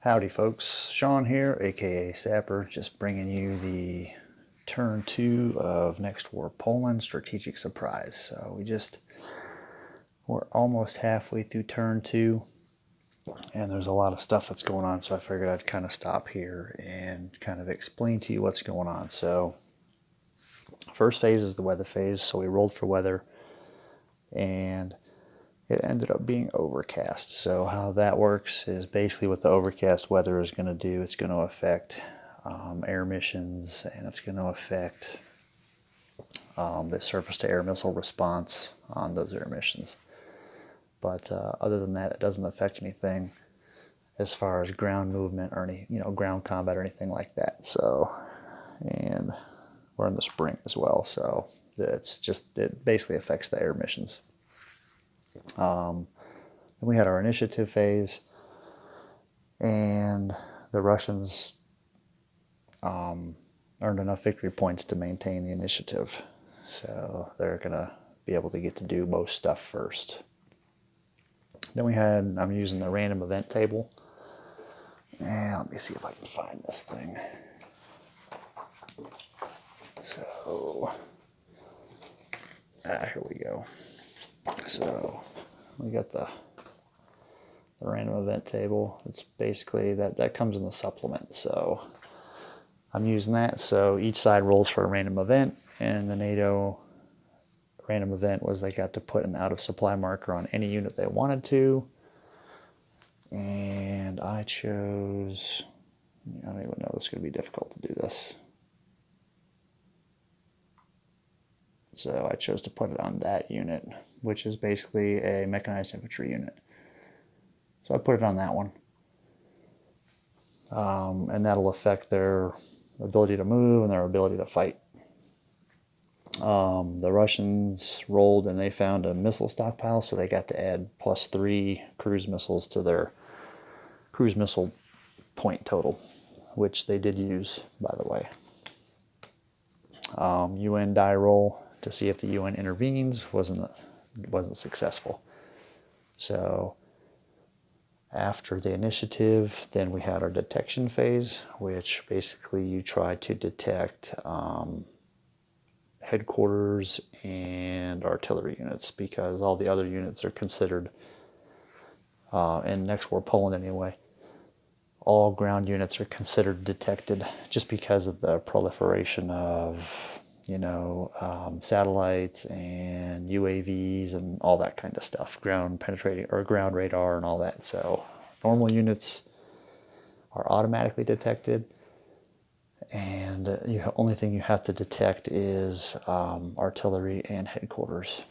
Howdy folks, Sean here, aka Sapper, just bringing you the turn 2 of Next War Poland Strategic Surprise. So we're almost halfway through turn 2, and there's a lot of stuff that's going on, so I figured I'd kind of stop here and kind of explain to you what's going on. So first phase is the weather phase, so we rolled for weather, and it ended up being overcast. So how that works is basically what the overcast weather is going to do. It's going to affect air missions, and it's going to affect the surface-to-air missile response on those air missions. But other than that, it doesn't affect anything as far as ground movement or any, ground combat or anything like that. So, and we're in the spring as well, so it basically affects the air missions. Then we had our initiative phase, and the Russians earned enough victory points to maintain the initiative. So they're going to be able to get to do most stuff first. Then I'm using the random event table. And let me see if I can find this thing. So, here we go. So we got the random event table. It's basically that comes in the supplement. So I'm using that. So each side rolls for a random event, and the NATO random event was they got to put an out of supply marker on any unit they wanted to. And I chose, I don't even know, it's going to be difficult to do this. So I chose to put it on that unit, which is basically a mechanized infantry unit. So I put it on that one. And that'll affect their ability to move and their ability to fight. The Russians rolled and they found a missile stockpile, so they got to add +3 cruise missiles to their cruise missile point total, which they did use, by the way. UN die roll to see if the UN intervenes wasn't successful. So after the initiative, then we had our detection phase, which basically you try to detect headquarters and artillery units, because all the other units are considered, in Next War Poland anyway, all ground units are considered detected just because of the proliferation of, satellites and UAVs and all that kind of stuff, ground penetrating or ground radar and all that. So normal units are automatically detected, and the only thing you have to detect is artillery and headquarters.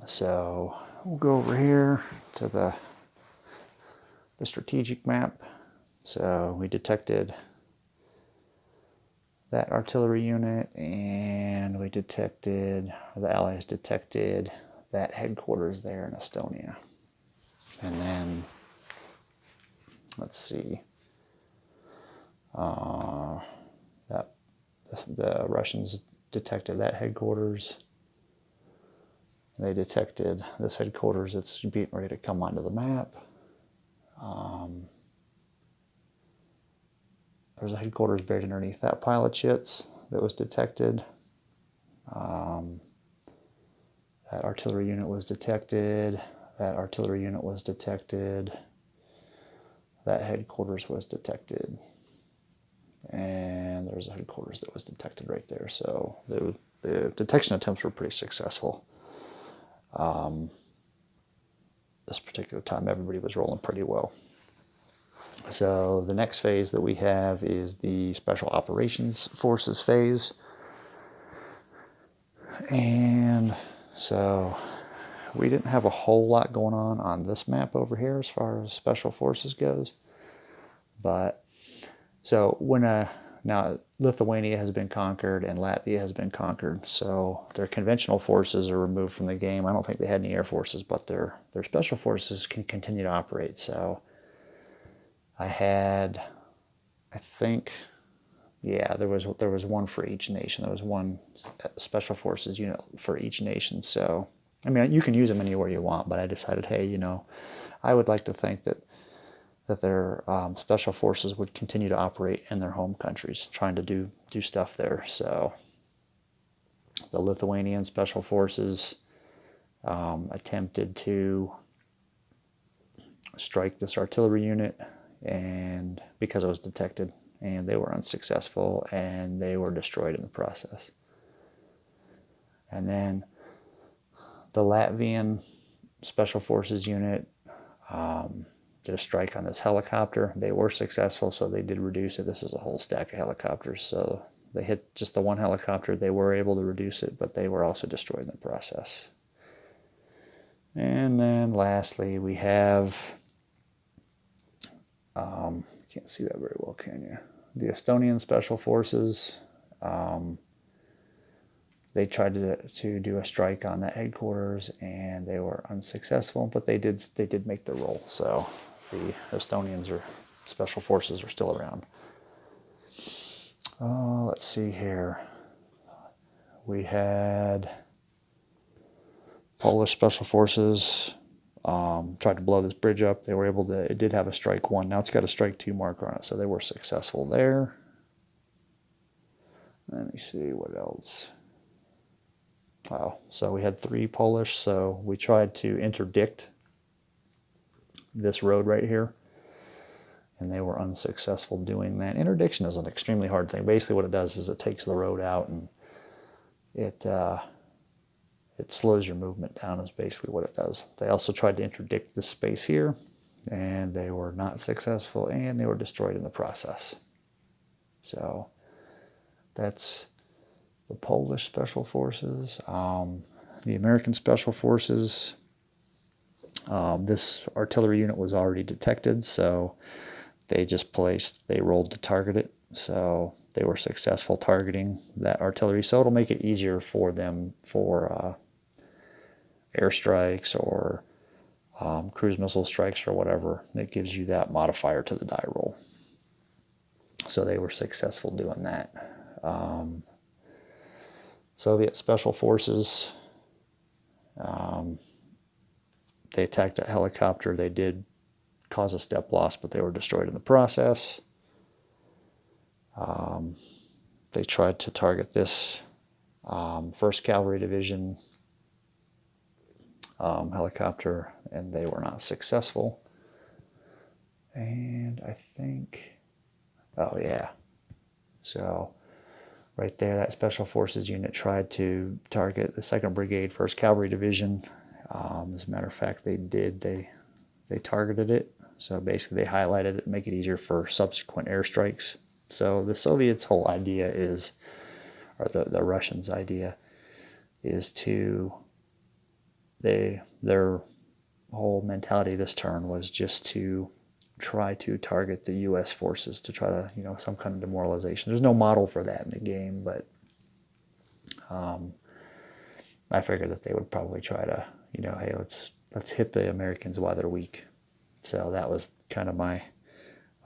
So we'll go over here to the strategic map. So we detected that artillery unit, and the Allies detected that headquarters there in Estonia. And then, let's see, the Russians detected that headquarters. They detected this headquarters that's getting ready to come onto the map. There's a headquarters buried underneath that pile of chits that was detected. That artillery unit was detected. That artillery unit was detected. That headquarters was detected. And there's a headquarters that was detected right there. So the detection attempts were pretty successful. This particular time, everybody was rolling pretty well. So the next phase that we have is the Special Operations Forces phase. And so we didn't have a whole lot going on this map over here as far as Special Forces goes. But so now Lithuania has been conquered and Latvia has been conquered, so their conventional forces are removed from the game. I don't think they had any air forces, but their special forces can continue to operate. So there was one for each nation. There was one special forces unit for each nation. So, I mean, you can use them anywhere you want, but I decided, hey, I would like to think that that their special forces would continue to operate in their home countries, trying to do stuff there. So the Lithuanian special forces attempted to strike this artillery unit, and because it was detected, and they were unsuccessful, and they were destroyed in the process. And then the Latvian special forces unit did a strike on this helicopter. They were successful, so they did reduce it. This is a whole stack of helicopters, so they hit just the one helicopter. They were able to reduce it, but they were also destroyed in the process. And then lastly, we have, can't see that very well, can you? The Estonian Special Forces. They tried to do a strike on that headquarters, and they were unsuccessful, but they did make the roll. So the Estonians or special forces are still around. Let's see here. We had Polish special forces tried to blow this bridge up. They were able to. It did have a strike 1. Now it's got a strike 2 marker on it, so they were successful there. Let me see what else. Wow. So we had 3 Polish. So we tried to interdict this road right here, and they were unsuccessful doing that. Interdiction is an extremely hard thing. Basically what it does is it takes the road out, and it slows your movement down is basically what it does. They also tried to interdict this space here, and they were not successful, and they were destroyed in the process. So that's the Polish Special Forces. The American Special Forces, this artillery unit was already detected, so they rolled to target it. So they were successful targeting that artillery. So it'll make it easier for them for airstrikes or cruise missile strikes or whatever. It gives you that modifier to the die roll. So they were successful doing that. Soviet Special Forces, they attacked that helicopter. They did cause a step loss, but they were destroyed in the process. They tried to target this 1st Cavalry Division helicopter, and they were not successful. And I think, oh yeah, so right there, that Special Forces unit tried to target the 2nd Brigade, 1st Cavalry Division. As a matter of fact, they targeted it. So basically they highlighted it, make it easier for subsequent airstrikes. So the Soviets' whole idea is, or the Russians' idea is their whole mentality this turn was just to try to target the U.S. forces to try to, some kind of demoralization. There's no model for that in the game, but I figured that they would probably try to, hey, let's hit the Americans while they're weak. So that was kind of my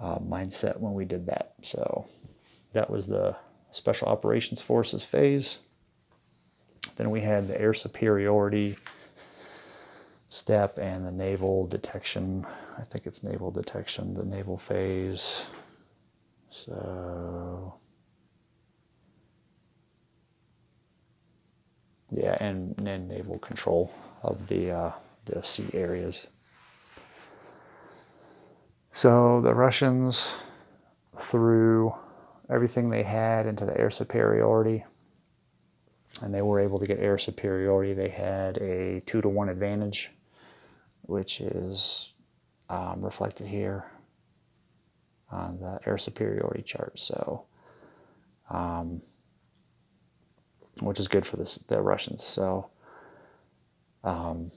mindset when we did that. So that was the Special Operations Forces phase. Then we had the air superiority step and the naval detection. I think it's naval detection, the naval phase. So yeah, and naval control of the sea areas. So the Russians threw everything they had into the air superiority, and they were able to get air superiority. They had a 2-to-1 advantage, which is reflected here on the air superiority chart. So, which is good for the Russians. So, and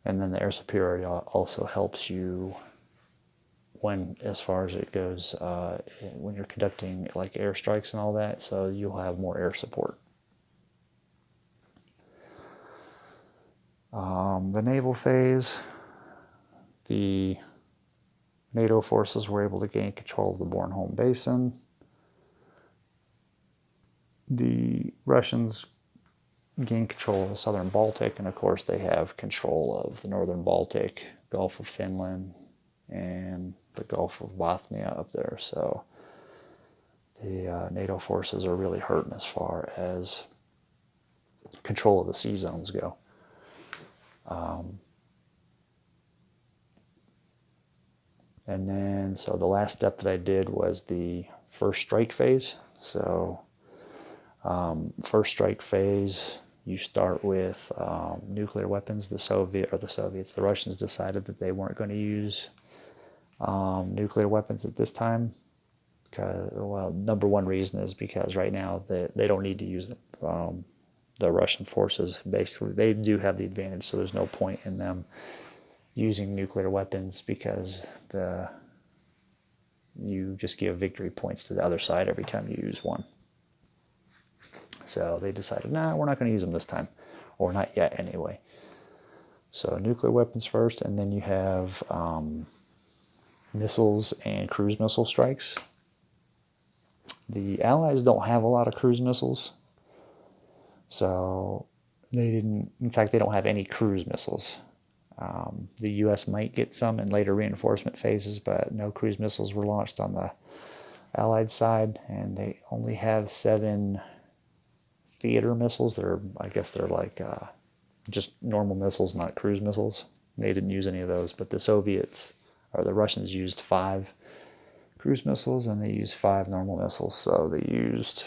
then the air superiority also helps you as far as it goes, when you're conducting like airstrikes and all that. So you'll have more air support. The naval phase, the NATO forces were able to gain control of the Bornholm Basin. The Russians gained control of the southern Baltic, and of course they have control of the northern Baltic, Gulf of Finland, and the Gulf of Bothnia up there. So the NATO forces are really hurting as far as control of the sea zones go. And then, so the last step that I did was the first strike phase. So first strike phase, you start with nuclear weapons. The Russians decided that they weren't going to use nuclear weapons at this time. Well, number one reason is because right now they don't need to use them. The Russian forces, basically, they do have the advantage, so there's no point in them using nuclear weapons because you just give victory points to the other side every time you use one. So they decided, nah, we're not going to use them this time, or not yet anyway. So nuclear weapons first, and then you have missiles and cruise missile strikes. The Allies don't have a lot of cruise missiles, so they didn't, in fact, they don't have any cruise missiles. The U.S. might get some in later reinforcement phases, but no cruise missiles were launched on the Allied side, and they only have 7 theater missiles. I guess they're like just normal missiles, not cruise missiles. They didn't use any of those, but the Russians used 5 cruise missiles, and they used 5 normal missiles. So they used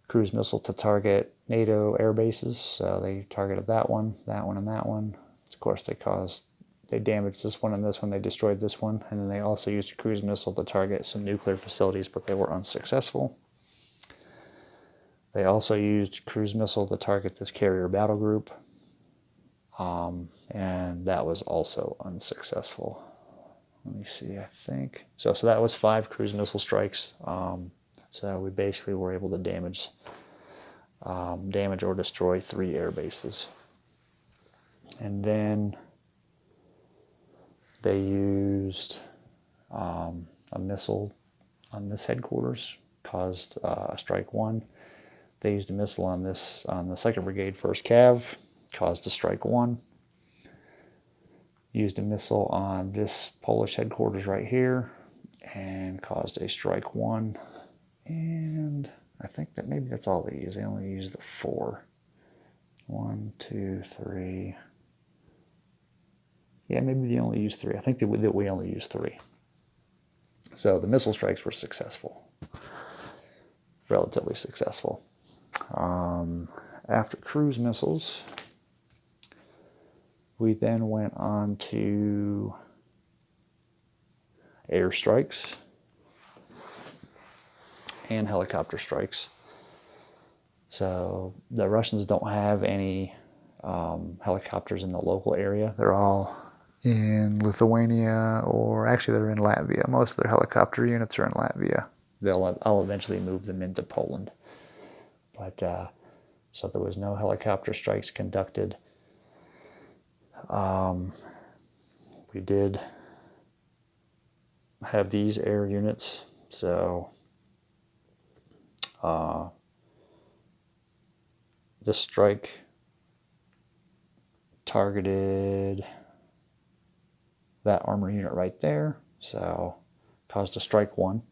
cruise missile to target NATO air bases. So they targeted that one, and that one. Of course, they damaged this one and this one. They destroyed this one, and then they also used a cruise missile to target some nuclear facilities, but they were unsuccessful. They also used a cruise missile to target this carrier battle group, and that was also unsuccessful. Let me see, I think. So that was 5 cruise missile strikes. So we basically were able to damage or destroy 3 air bases. And then they used a missile on this headquarters, caused strike 1. They used a missile on the 2nd Brigade, 1st Cav, caused a strike 1. Used a missile on this Polish headquarters right here and caused a strike 1. And I think that maybe that's all they used. They only used the 4. 1, 2, 3. Yeah, maybe they only used 3. I think that we only used 3. So the missile strikes were successful. Relatively successful. After cruise missiles, we then went on to air strikes and helicopter strikes. So the Russians don't have any helicopters in the local area. They're all in Lithuania, or actually they're in Latvia. Most of their helicopter units are in Latvia. I'll eventually move them into Poland. But so there was no helicopter strikes conducted. We did have these air units. So the strike targeted that armor unit right there, so caused a strike 1.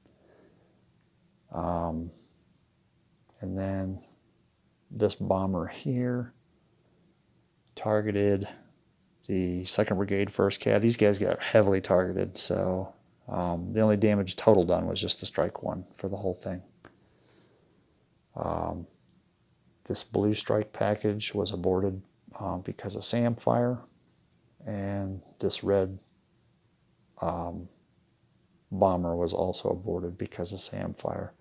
And then this bomber here targeted the 2nd Brigade, 1st Cav. These guys got heavily targeted, so the only damage total done was just a strike 1 for the whole thing. This blue strike package was aborted because of SAM fire, and this red bomber was also aborted because of SAM fire.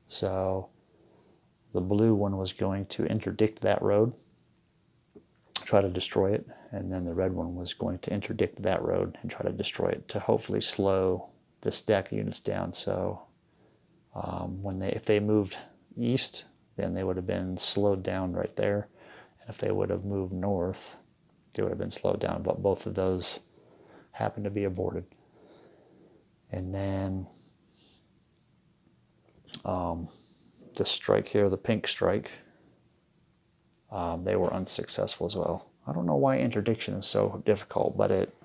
So the blue one was going to interdict that road, try to destroy it, and then the red one was going to interdict that road and try to destroy it to hopefully slow the stack of units down. So if they moved east, then they would have been slowed down right there, and if they would have moved north, they would have been slowed down. But both of those happened to be aborted. And then the strike here, the pink strike, they were unsuccessful as well. I don't know why interdiction is so difficult, but it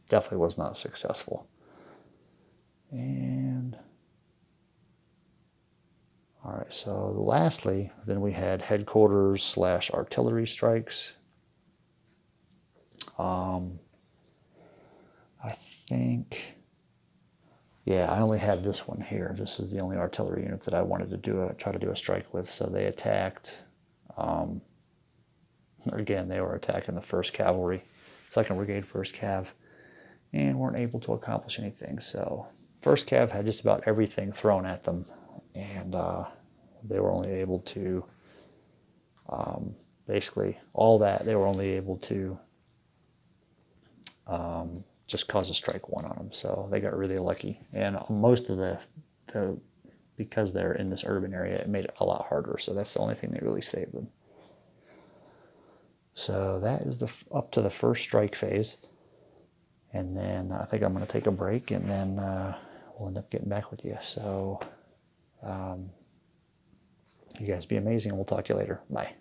definitely was not successful. And all right, so lastly, then we had headquarters / artillery strikes. I think, yeah, I only had this one here. This is the only artillery unit that I wanted to try to do a strike with. So they attacked. Again, they were attacking the 1st Cavalry, 2nd Brigade, 1st Cav, and weren't able to accomplish anything. So 1st Cav had just about everything thrown at them, and they were only able to, basically all that, they were only able to just cause a strike 1 on them. So they got really lucky. And most of the because they're in this urban area, it made it a lot harder. So that's the only thing that really saved them. So that is up to the 1st strike phase. And then I think I'm going to take a break, and then we'll end up getting back with you. So you guys be amazing. We'll talk to you later. Bye.